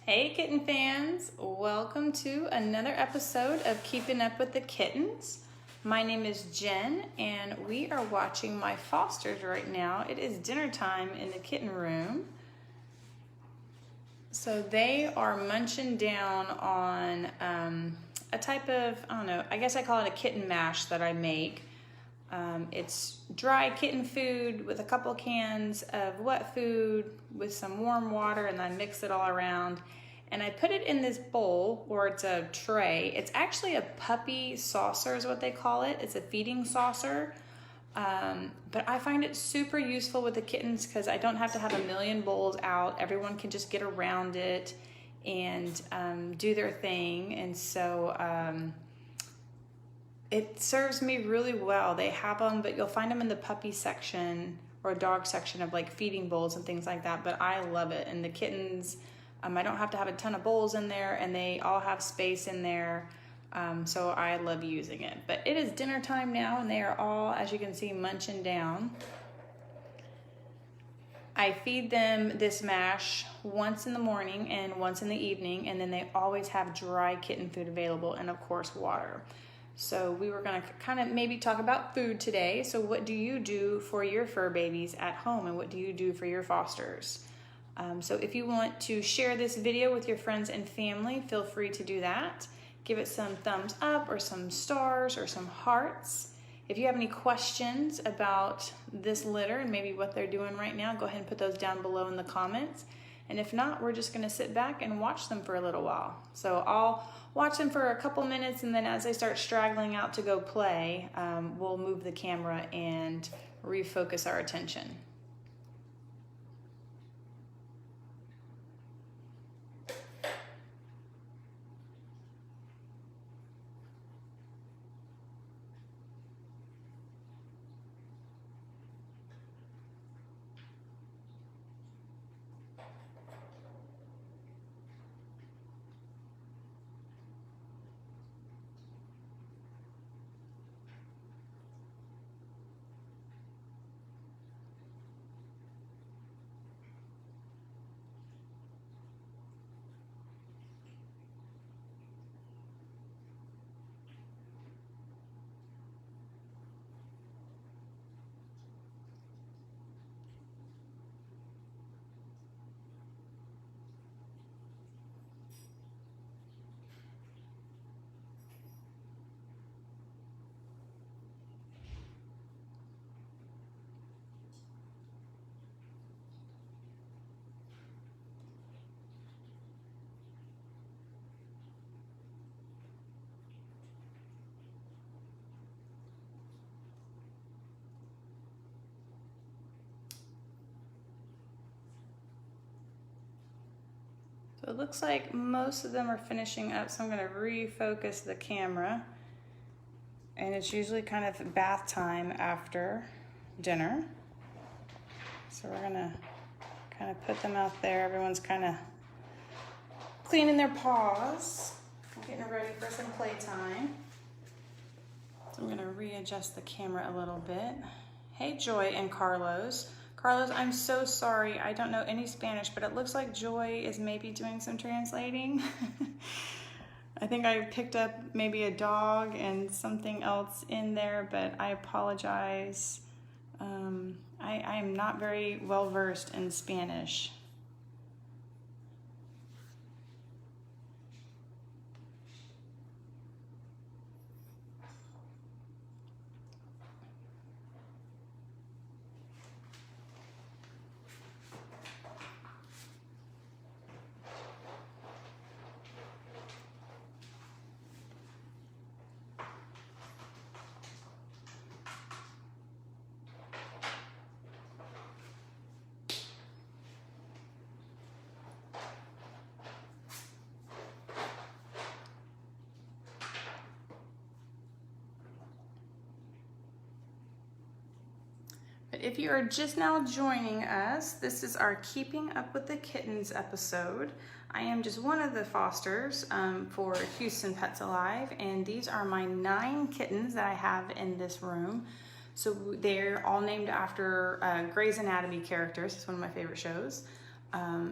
Hey kitten fans, welcome to another episode of Keeping Up with the Kittens. My name is Jen and we are watching my fosters right now. It is dinner time in the kitten room. So they are munching down on a type of, I don't know, I guess I call it a kitten mash that I make. It's dry kitten food with a couple cans of wet food with some warm water, and I mix it all around. And I put it in this bowl, or it's a tray. It's actually a puppy saucer is what they call it. It's a feeding saucer. But I find it super useful with the kittens because I don't have to have a million bowls out. Everyone can just get around it and do their thing. And so it serves me really well. They have them, but you'll find them in the puppy section or dog section of like feeding bowls and things like that. But I love it. And the kittens, I don't have to have a ton of bowls in there, and they all have space in there. So I love using it. But it is dinner time now, and they are all, as you can see, munching down. I feed them this mash once in the morning and once in the evening, and then they always have dry kitten food available, and of course water. So we were gonna kind of maybe talk about food today. So what do you do for your fur babies at home, and what do you do for your fosters? So if you want to share this video with your friends and family, feel free to do that. Give it some thumbs up or some stars or some hearts. If you have any questions about this litter and maybe what they're doing right now, go ahead and put those down below in the comments. And if not, we're just gonna sit back and watch them for a little while. So I'll watch them for a couple minutes, and then as they start straggling out to go play, we'll move the camera and refocus our attention. So it looks like most of them are finishing up, so I'm gonna refocus the camera. And it's usually kind of bath time after dinner. So we're gonna kind of put them out there. Everyone's kind of cleaning their paws, getting ready for some playtime. So I'm gonna readjust the camera a little bit. Hey Joy and Carlos. Carlos, I'm so sorry. I don't know any Spanish, but it looks like Joy is maybe doing some translating. I think I picked up maybe a dog and something else in there, but I apologize. I am not very well versed in Spanish. But if you are just now joining us, this is our Keeping Up with the Kittens episode. I am just one of the fosters for Houston Pets Alive, and these are my 9 kittens that I have in this room. So they're all named after Grey's Anatomy characters. It's one of my favorite shows.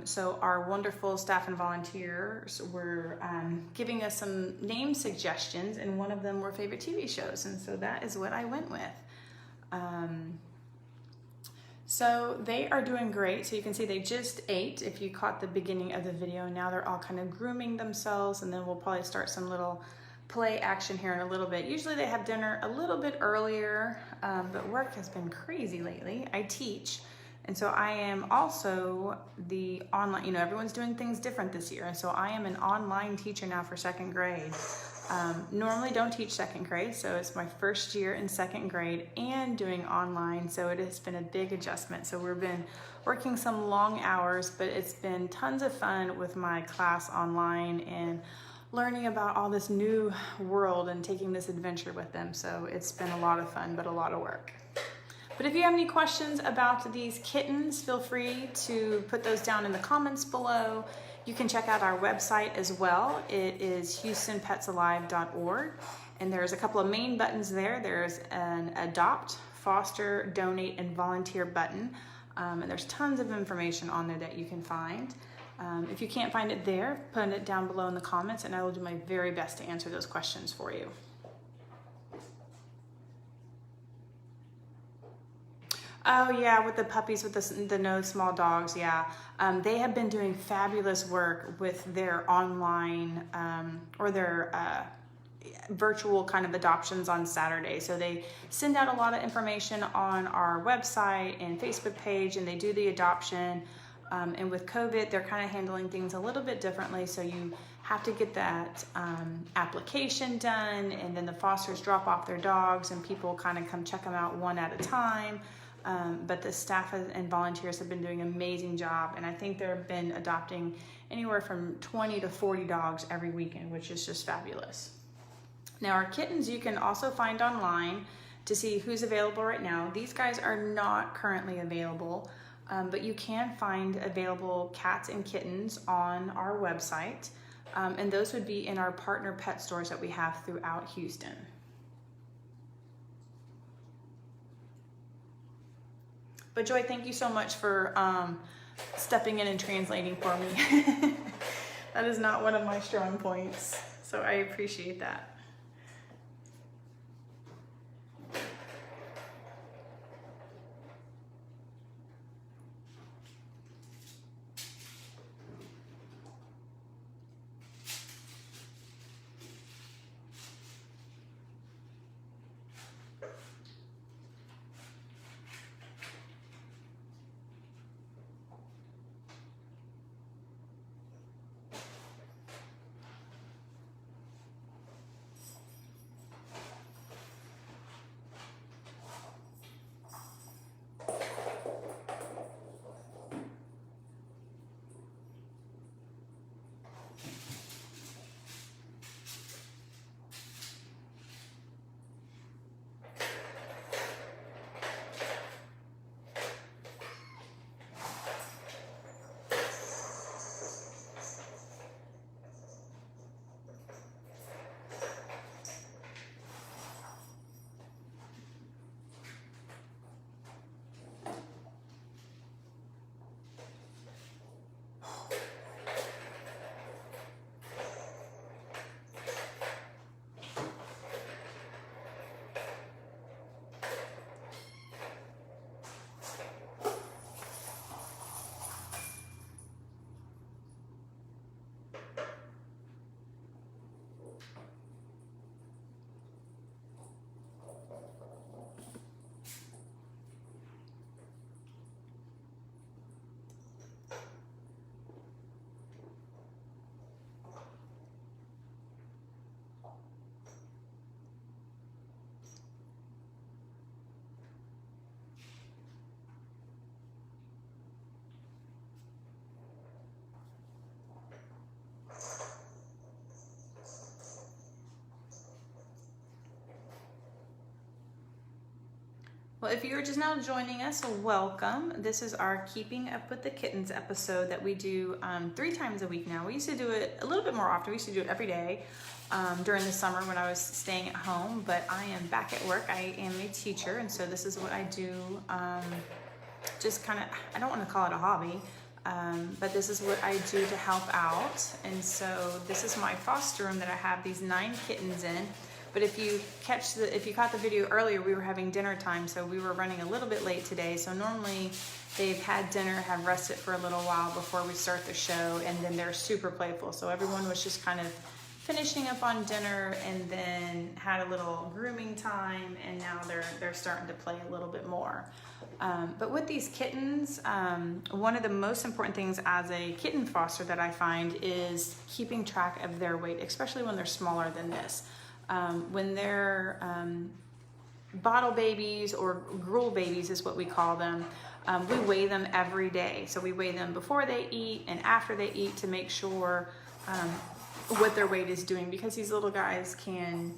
So our wonderful staff and volunteers were giving us some name suggestions, and one of them were favorite TV shows, and so that is what I went with. So they are doing great. So you can see they just ate, if you caught the beginning of the video. Now they're all kind of grooming themselves, and then we'll probably start some little play action here in a little bit. Usually they have dinner a little bit earlier, but work has been crazy lately. I teach, and so I am also the online, you know, everyone's doing things different this year, and so I am an online teacher now for second grade. Normally don't teach second grade, so it's my first year in second grade and doing online, so it has been a big adjustment. So we've been working some long hours, but it's been tons of fun with my class online and learning about all this new world and taking this adventure with them. So it's been a lot of fun, but a lot of work. But if you have any questions about these kittens, feel free to put those down in the comments below. You can check out our website as well. It is houstonpetsalive.org, and there's a couple of main buttons there. There's an adopt, foster, donate, and volunteer button, and there's tons of information on there that you can find. If you can't find it there, put it down below in the comments, and I will do my very best to answer those questions for you. Oh yeah, with the puppies, with the no small dogs, yeah. They have been doing fabulous work with their online or their virtual kind of adoptions on Saturday. So they send out a lot of information on our website and Facebook page, and they do the adoption. And with COVID, they're kind of handling things a little bit differently. So you have to get that application done, and then the fosters drop off their dogs, and people kind of come check them out one at a time. But the staff and volunteers have been doing an amazing job, and I think they've been adopting anywhere from 20 to 40 dogs every weekend, which is just fabulous. Now our kittens you can also find online to see who's available right now. These guys are not currently available, but you can find available cats and kittens on our website, and those would be in our partner pet stores that we have throughout Houston. But Joy, thank you so much for stepping in and translating for me. That is not one of my strong points, so I appreciate that. Well, if you're just now joining us, welcome. This is our Keeping Up with the Kittens episode that we do 3 times a week now. We used to do it a little bit more often. We used to do it every day during the summer when I was staying at home, but I am back at work. I am a teacher, and so this is what I do. Just kind of, I don't want to call it a hobby. but this is what I do to help out. And so this is my foster room that I have these 9 kittens in. But if you caught the video earlier, we were having dinner time, so we were running a little bit late today. So normally they've had dinner, have rested for a little while before we start the show, and then they're super playful. So everyone was just kind of finishing up on dinner and then had a little grooming time, and now they're starting to play a little bit more. But with these kittens, one of the most important things as a kitten foster that I find is keeping track of their weight, especially when they're smaller than this. When they're bottle babies, or gruel babies is what we call them, we weigh them every day. So we weigh them before they eat and after they eat to make sure what their weight is doing, because these little guys can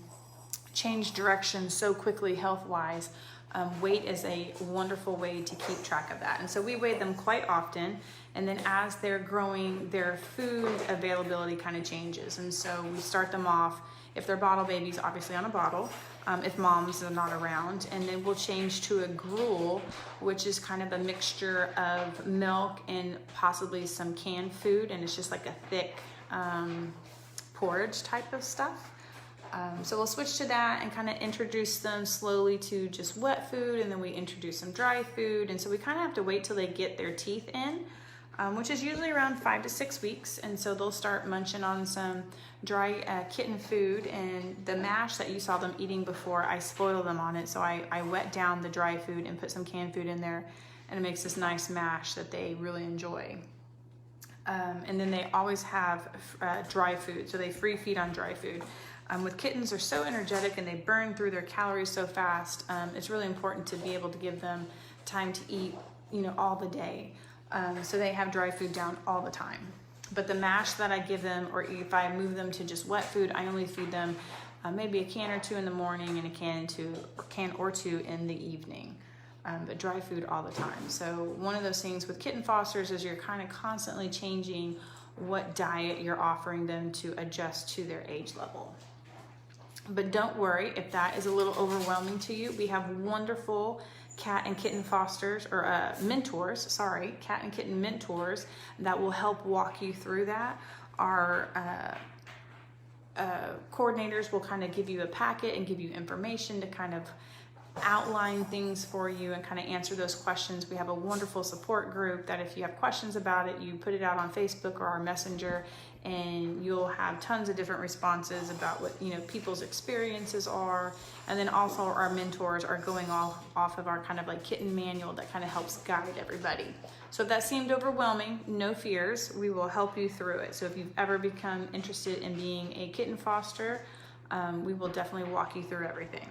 change direction so quickly health-wise. Weight is a wonderful way to keep track of that. And so we weigh them quite often, and then as they're growing, their food availability kind of changes. And so we start them off, if they're bottle babies, obviously on a bottle, if moms are not around, and then we'll change to a gruel, which is kind of a mixture of milk and possibly some canned food, and it's just like a thick porridge type of stuff. So we'll switch to that and kind of introduce them slowly to just wet food, and then we introduce some dry food. And so we kind of have to wait till they get their teeth in, which is usually around 5 to 6 weeks. And so they'll start munching on some dry kitten food, and the mash that you saw them eating before, I spoil them on it. So I wet down the dry food and put some canned food in there, and it makes this nice mash that they really enjoy. And then they always have dry food, so they free feed on dry food. With kittens, they're so energetic and they burn through their calories so fast. It's really important to be able to give them time to eat, all the day. So they have dry food down all the time. But the mash that I give them, or if I move them to just wet food, I only feed them maybe a can or 2 in the morning and a can or two in the evening. But dry food all the time. So one of those things with kitten fosters is you're kind of constantly changing what diet you're offering them to adjust to their age level. But don't worry if that is a little overwhelming to you. We have wonderful cat and kitten fosters, or cat and kitten mentors that will help walk you through that. Our coordinators will kind of give you a packet and give you information to kind of outline things for you and kind of answer those questions. We have a wonderful support group that if you have questions about it, you put it out on Facebook or our Messenger, and you'll have tons of different responses about what people's experiences are. And then also our mentors are going off of our kind of like kitten manual that kind of helps guide everybody. So if that seemed overwhelming, no fears, we will help you through it. So if you've ever become interested in being a kitten foster, we will definitely walk you through everything.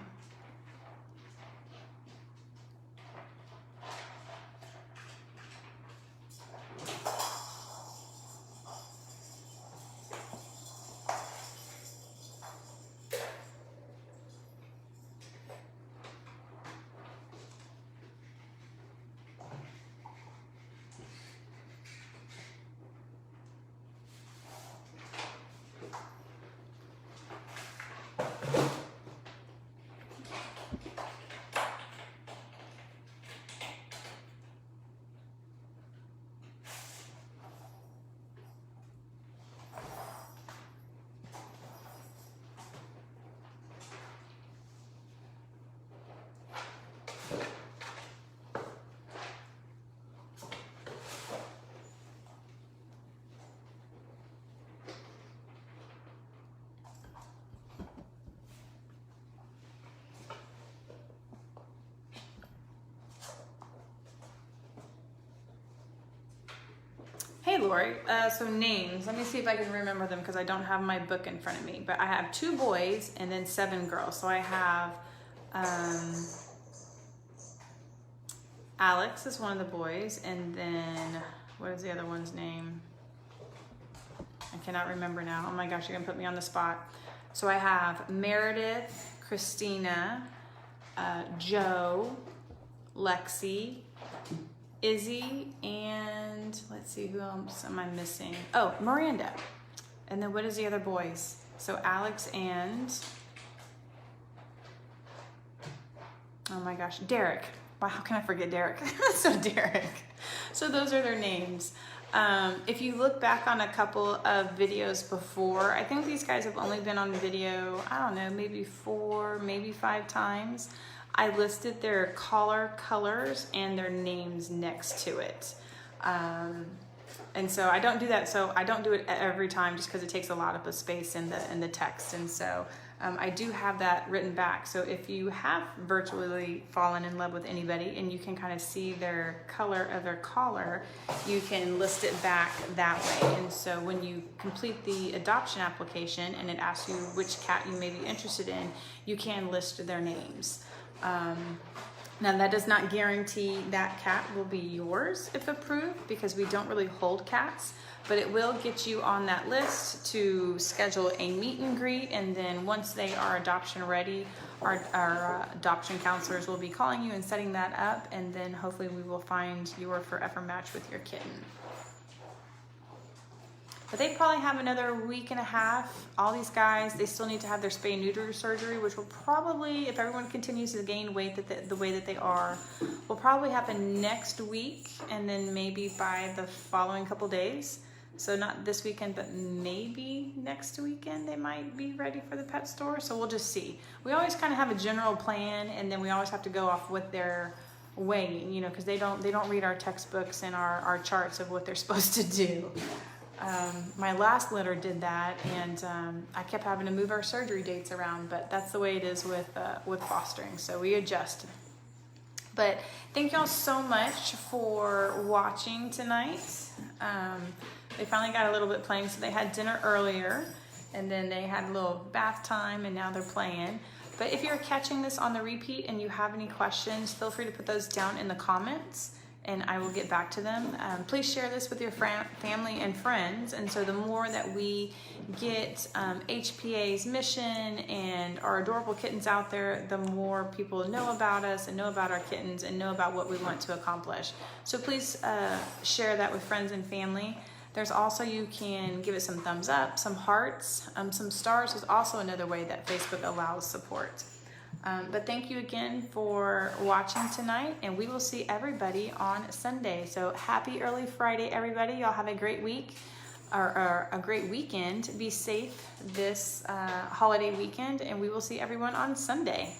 Hey Lori, so names, let me see if I can remember them because I don't have my book in front of me, but I have 2 boys and then 7 girls. So I have Alex is one of the boys, and then what is the other one's name? I cannot remember now. Oh my gosh, you're gonna put me on the spot. So I have Meredith, Christina, Joe, Lexi, Izzy, and let's see, who else am I missing? Oh, Miranda. And then what is the other boys? So Alex and, oh my gosh, Derek. Wow, how can I forget Derek? So Derek. So those are their names. If you look back on a couple of videos before, I think these guys have only been on video, I don't know, maybe 4, maybe 5 times. I listed their collar colors and their names next to it. And so I don't do that. So I don't do it every time just because it takes a lot of space in the text. And so I do have that written back. So if you have virtually fallen in love with anybody and you can kind of see their color of their collar, you can list it back that way. And so when you complete the adoption application and it asks you which cat you may be interested in, you can list their names. Now that does not guarantee that cat will be yours if approved, because we don't really hold cats, but it will get you on that list to schedule a meet and greet. And then once they are adoption ready, our adoption counselors will be calling you and setting that up. And then hopefully we will find your forever match with your kitten. But they probably have another week and a half. All these guys, they still need to have their spay and neuter surgery, which will probably, if everyone continues to gain weight the way that they are, will probably happen next week, and then maybe by the following couple days. So not this weekend, but maybe next weekend they might be ready for the pet store. So we'll just see. We always kind of have a general plan, and then we always have to go off what they're weighing, you know, because they don't read our textbooks and our charts of what they're supposed to do. My last litter did that, and I kept having to move our surgery dates around, but that's the way it is with fostering, so we adjust. But thank y'all so much for watching tonight. They finally got a little bit playing, so they had dinner earlier, and then they had a little bath time, and now they're playing. But if you're catching this on the repeat and you have any questions, feel free to put those down in the comments, and I will get back to them. Please share this with your family and friends. And so the more that we get HPA's mission and our adorable kittens out there, the more people know about us and know about our kittens and know about what we want to accomplish. So please share that with friends and family. There's also, you can give it some thumbs up, some hearts, some stars is also another way that Facebook allows support. But thank you again for watching tonight, and we will see everybody on Sunday. So happy early Friday, everybody. Y'all have a great week or a great weekend. Be safe this holiday weekend, and we will see everyone on Sunday.